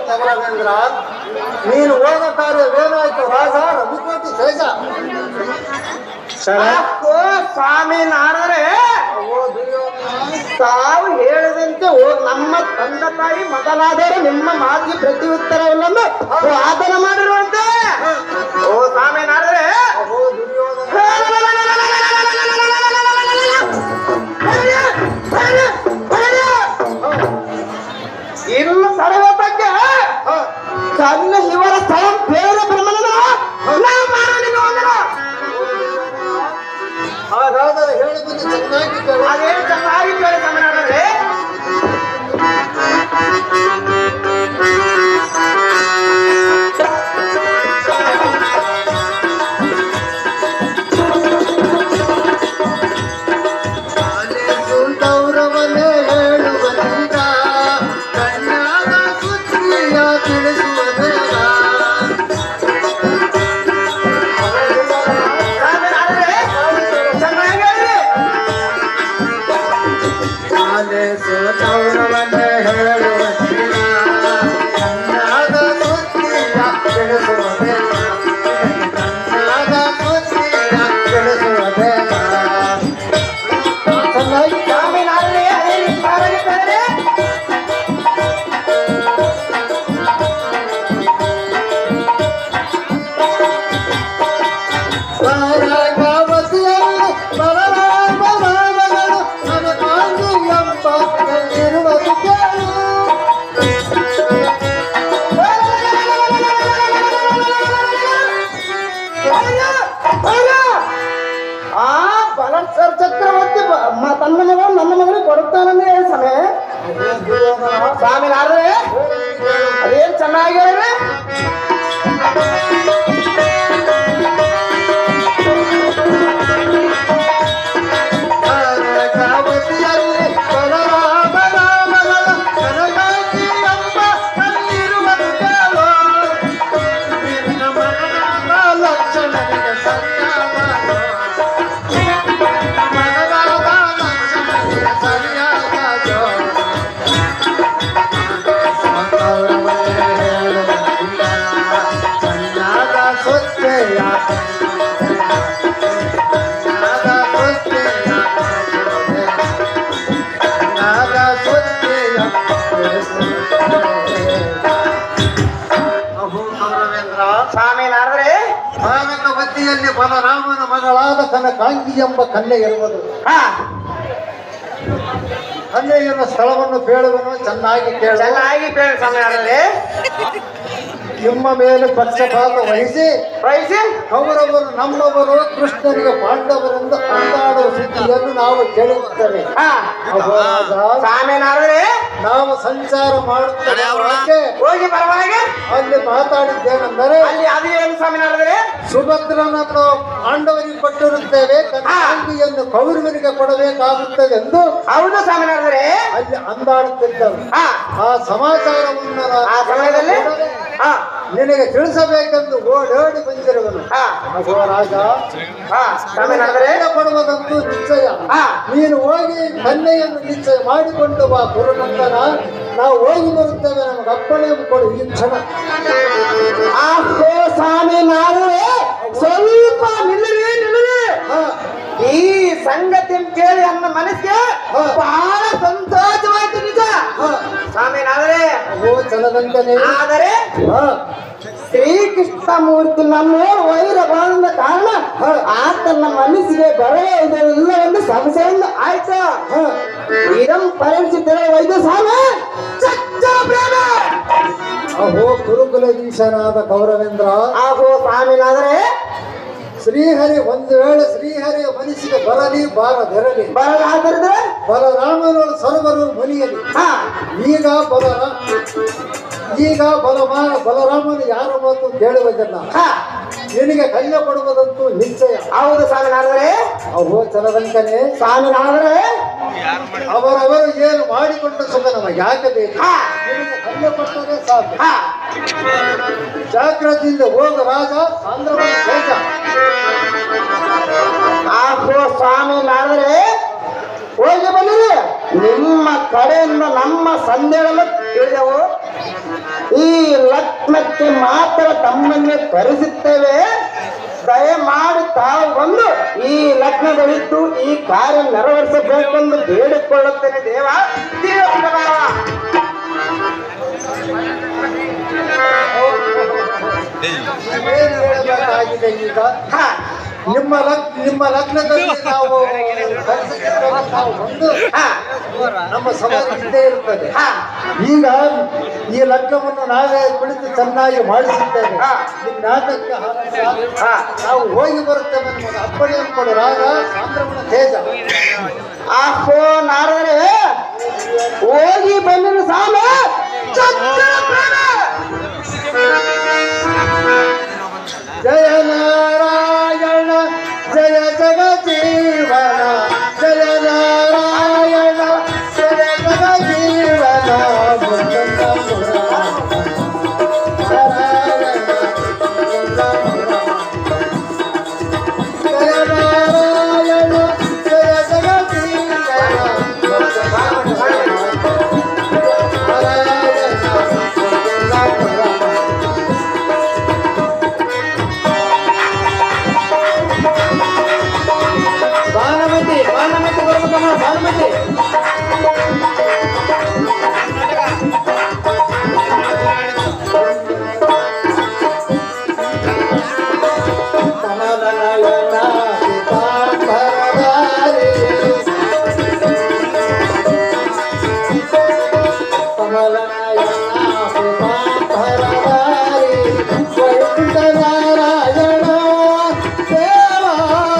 ಕಮಲವೇಂದ್ರ, ನೀನು ಹೋದ ಕಾರ್ಯವೇನಾಯ್ತು ರಾಜ ರವಿಕೋಟಿ ತೇಜ? ಸ್ವಾಮಿ ನಾರದ್ರೆ ತಾವು ಹೇಳಿದಂತೆ ನಮ್ಮ ತಂದೆ ತಾಯಿ ಮೊದಲಾದರೆ ನಿಮ್ಮ ಮಾತಿಗೆ ಪ್ರತಿ ಉತ್ತರವನ್ನು ವಾದನ ಮಾಡಿರುವಂತೆ. ಓ ಸ್ವಾಮಿ ನಾರದ್ರೆ ಇನ್ನು ಸರ್ವತಕ್ಕೆ ಕನ್ನ ಇವರ ಸ್ಥಳ ಬೇರೆ ಬ್ರಹ್ಮನ ಹಾಗಾದರೆ ಹೇಳಿದ್ದು ಚೆನ್ನಾಗಿ ಅದೇ ಚೆನ್ನಾಗಿ ಕೇಳಿ ತಮಿಳ್ನಾಡಲ್ಲಿ ಚಕ್ರವರ್ತಿ ತನ್ನ ಮಗ ನನ್ನ ಮಗನಿಗೆ ಕೊಡುತ್ತಾನಂದ್ರೆ ಹೇಳಿ ಸಮಯ ಸ್ವಾಮಿ ನಾರದ್ರೆ ಅದೇನ್ ಚೆನ್ನಾಗಿ ಹೇಳ್ರಿ. ಸ್ವಾಮಿ ನಾರದ್ರೆ ಭಾರತವತಿಯಲ್ಲಿ ಬಲರಾಮನ ಮಗಳಾದ ಕನಕಾಂಗಿ ಎಂಬ ಕನ್ಯೆ ಇರುವುದು. ಕನ್ಯೆ ಇರುವ ಸ್ಥಳವನ್ನು ಕೇಳುವನು ಚೆನ್ನಾಗಿ ಕೇಳು. ಚೆನ್ನಾಗಿ ಕೇಳಿ ಸ್ವಾಮಿ ನಾರದ್ರೆ. ನಿಮ್ಮ ಮೇಲೆ ಪಕ್ಷಪಾತ ವಹಿಸಿ ಕೌರವರು ನಮ್ಮವರು ಕೃಷ್ಣನಿಗೆ ಪಾಂಡವರೆಂದು ಕೊಂಡಾಡುವ ಸುದ್ದಿಯನ್ನು ನಾವು ಕೇಳುತ್ತೇವೆ. ಸ್ವಾಮಿ ನಾರದ್ರೆ ನಾವು ಸಂಚಾರ ಮಾಡುತ್ತೇವೆ. ಹೋಗಿ ಪರವಾಗಿ ಅಲ್ಲಿ ಮಾತಾಡಿದ್ದೇನೆಂದರೆ ಅಲ್ಲಿ ಅದು ಏನು ಸ್ವಾಮಿ ನಾರದ್ರೆ ಸುಭದ್ರನನ್ನು ಪಾಂಡವರಿಗೆ ಕೊಟ್ಟಿರುತ್ತೇವೆ, ಕನಕಾಂಗಿಯನ್ನು ಕೌರವರಿಗೆ ಕೊಡಬೇಕಾಗುತ್ತದೆ ಎಂದು ಹೌದು ಸ್ವಾಮಿ ನಾರದ್ರೆ ಅಲ್ಲಿ ಅಂದಾಡುತ್ತಿದ್ದರು. ಆ ಸಮಾಚಾರವನ್ನು ಆ ಸಮಯದಲ್ಲಿ ನಿನಗೆ ತಿಳಿಸಬೇಕೆಂದು ಓಡೋಡಿ ಬಂದಿರುವನು. ರಾಜ ಕೊಡುವುದಂತೂ ನಿಶ್ಚಯ. ನೀನು ಹೋಗಿ ಕನ್ಯೆಯನ್ನು ನಿಶ್ಚಯ ಮಾಡಿಕೊಂಡು ಬಾ ಗುರುನಂದನ, ನಾವು ಹೋಗಿ ಬರುತ್ತೇವೆ, ನಮಗೆ ಅಪ್ಪಣೆ ಕೊಡು ಈ ಕ್ಷಣ. ಸ್ವಾಮಿ ನಾನು ಸ್ವಲ್ಪ ನಿಲ್ಲರಿ. ಈ ಸಂಗತಿಯನ್ನು ಕೇಳಿ ನನ್ನ ಮನಸ್ಸಿಗೆ ಬಹಳ ಸಂತೋಷವಾಯ್ತು. ನಿಜ ಸ್ವಾಮಿ ನಾದರೆ ಆದರೆ ಶ್ರೀಕೃಷ್ಣ ಮೂರ್ತಿ ನಮ್ಮ ವೈರ ಬಾಂಧ ಕಾರಣ ಆತನ ಮನಸ್ಸಿಗೆ ಬರೇ ಇದೆಲ್ಲ ಒಂದು ಸಂಶಯದಿಂದ ಆಯ್ತು. ಇದಂ ಪರಿಚಿತ ವೈದ್ಯ ಸ್ವಾಮಿ ಅಹೋ ಗುರುಕುಲಧೀಶನಾದ ಕೌರವೇಂದ್ರ. ಅಹೋ ಸ್ವಾಮಿನಾದರೆ ಶ್ರೀಹರಿ ಒಂದು ವೇಳೆ ಶ್ರೀಹರಿಯ ಮನಸ್ಸಿಗೆ ಬರಲಿ ಬಾರದಿರಲಿ, ಬರಲಾದರೆ ಬಲರಾಮನು ಸರ್ವರು ಮುನಿಯಲಿ. ಈಗ ಬಲರಾಮನು ಯಾರ ಮಾತು ಕೇಳುವುದಿಲ್ಲ. ನಿನಗೆ ಕನ್ಯೆ ಕೊಡುವುದಂತೂ ನಿಶ್ಚಯ. ಹೌದು ಸ್ವಾಮಿನಾದರೆ. ಅಹೋ ಚಲದಂಕನೇ ಸ್ವಾಮಿನಾದರೆ ಅವರವರು ಏನು ಮಾಡಿಕೊಂಡು ಸುಖ ನಮಗೆ ಯಾಕೆ ಬೇಕು? ಕನ್ಯೆ ಕೊಟ್ಟರೆ ಸಾಕು. ಜಾಗ್ರತೆಯಿಂದ ಹೋಗ ರಾಜ ಸಾಂದ್ರವಾದ ದೇಶ. ಆಹೋ ಸ್ವಾಮಿನಾದರೆ ಹೋಗಿ ಬನ್ನಿರಿ. ನಿಮ್ಮ ಕಡೆಯಿಂದ ನಮ್ಮ ಸಂದೇಹವನ್ನು ತಿಳಿದೆವು. ಈ ಲಗ್ನಕ್ಕೆ ಮಾತ್ರ ತಮ್ಮನ್ನೇ ಕರೆಸುತ್ತೇವೆ. ದಯಮಾಡಿ ತಾವು ಬಂದು ಈ ಲಗ್ನದಲ್ಲಿದ್ದು ಈ ಕಾರ್ಯ ನೆರವೇರಿಸಬೇಕೆಂದು ಬೇಡಿಕೊಳ್ಳುತ್ತೇನೆ ದೇವ. ಏನ್ ಹೇಳಬೇಕಾಗಿದೆ ಈಗ? ನಿಮ್ಮ ಲಗ್ನದಲ್ಲಿ ನಾವು ಕರೆಸಿದಾಗ ನಾವು ಒಂದು ನಮ್ಮ ಸಮಾಜ ಇದ್ದೇ ಇರ್ತದೆ. ಈಗ ಈ ಲಗ್ನವನ್ನು ನಾವೇ ಕುಳಿತು ಚೆನ್ನಾಗಿ ಮಾಡಿಸುತ್ತೇವೆ. ನಿಮ್ಮ ನಾಟಕಕ್ಕೆ ನಾವು ಹೋಗಿ ಬರುತ್ತೇವೆ. ನಮಗೆ ಅಪ್ಪಣೆಯನ್ನು ಕೊಡು ರಾಗ ಸಾಂದ್ರಮಣ ತೇಜ. ಆಹೋ ನಾರದ